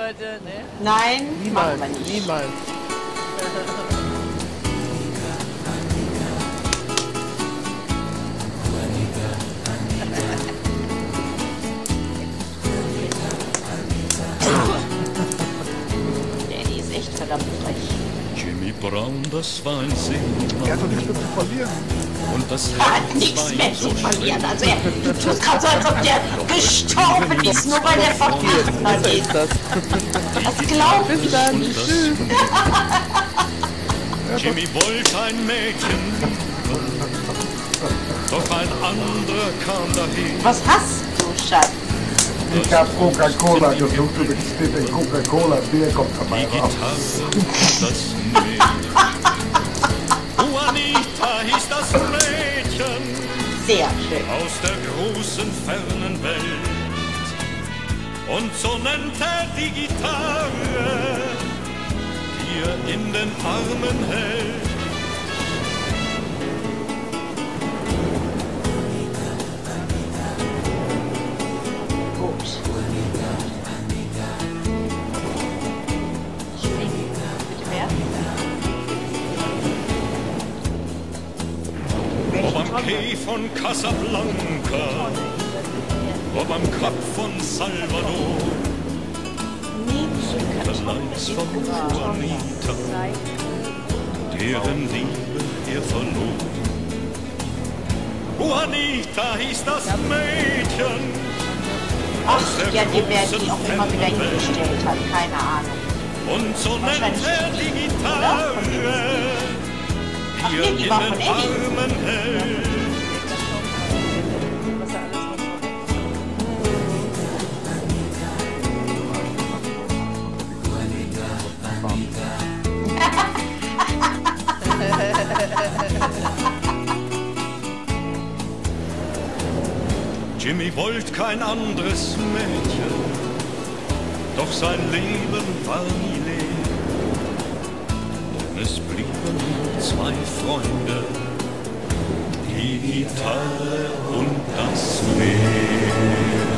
Leute, ne? Nein, Niemals, machen wir nicht. niemals. Die ist echt verdammt frech. Jimmy Brown, das war ein Seemann. Er hat doch nichts mehr zu verlieren. Und das Er hat Herz nichts war mehr ihm zu so verlieren. schwer. Also er tut gerade so, als ob der gestorben ist, nur weil der Partner So geht. ist das. Das glaubt Bis dann. Und das Tschüss. Jimmy wollte ein Mädchen lieben, doch ein anderer kam dahin. Was hast du, Schatz? Ich hab Coca-Cola gesucht und es steht ein Coca-Cola-Bier kommt dabei Die raus. Gitarre und das Mädchen. Juanita hieß das Mädchen Sehr schön. aus der großen fernen Welt. Und so nennt er die Gitarre, die er in den Armen hält. Gut. Schwingen. Bitte mehr? Ob am Quai von Casablanca, ob am Kap von Salvador, das Leis von Juanita, deren Liebe er verlor. Juanita hieß das Mädchen, Ach, ja, die werden die auch immer wieder hingestellt hat. Keine Ahnung. und so nennt er die Gitarre, Ach, die nee, er die in war den von Eddie. Armen hält. Was er alles noch Jimmy wollte kein anderes Mädchen, doch sein Leben war nie leer. Denn es blieben nur zwei Freunde, die Gitarre und das Meer.